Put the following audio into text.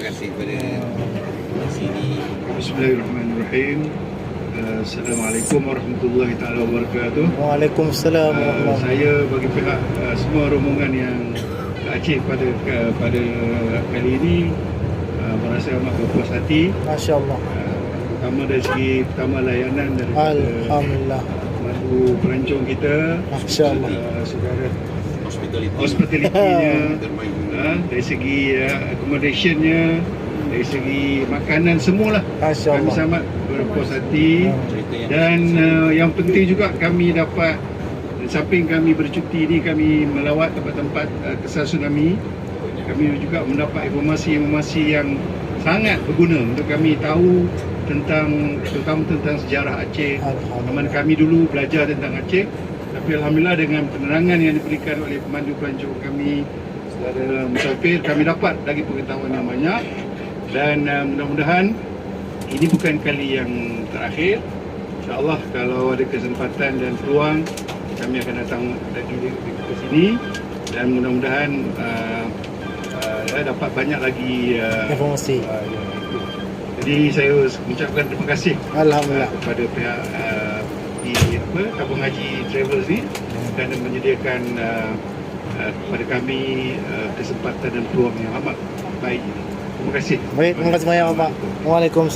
kasih kepada sini. Bismillahirrahmanirrahim. Assalamualaikum warahmatullahi taala wabarakatuh. Waalaikumsalam warahmatullahi. Saya bagi pihak semua rombongan yang ke Aceh pada kali ini merasa amat berpuas hati. Masya-Allah. Pertama dari segi layanan dan Alhamdulillah. pemandu pelancong kita, Masya-Allah. saudara Hospitality. hospitality-nya, dari segi accommodation-nya, dari segi makanan, semualah kami Masya-Allah. sangat berpuas hati. Dan yang penting juga kami dapat, samping kami bercuti ni, kami melawat tempat-tempat kesal tsunami, kami juga mendapat informasi-informasi yang sangat berguna untuk kami tahu terutama tentang sejarah Aceh. Zaman kami dulu belajar tentang Aceh, tapi alhamdulillah dengan penerangan yang diberikan oleh pemandu pelancong kami, saudara musafir, kami dapat lagi pengetahuan yang banyak. Dan mudah-mudahan ini bukan kali yang terakhir. InsyaAllah kalau ada kesempatan dan peluang, kami akan datang lagi ke sini, dan mudah-mudahan dapat banyak lagi Informasi. Jadi saya ucapkan terima kasih Alhamdulillah. kepada pihak Tabung Haji Travels ni kerana menyediakan kepada kami kesempatan dan peluang yang amat baik. Terima kasih. Baik, terima kasih banyak Bapak. Waalaikumsalam.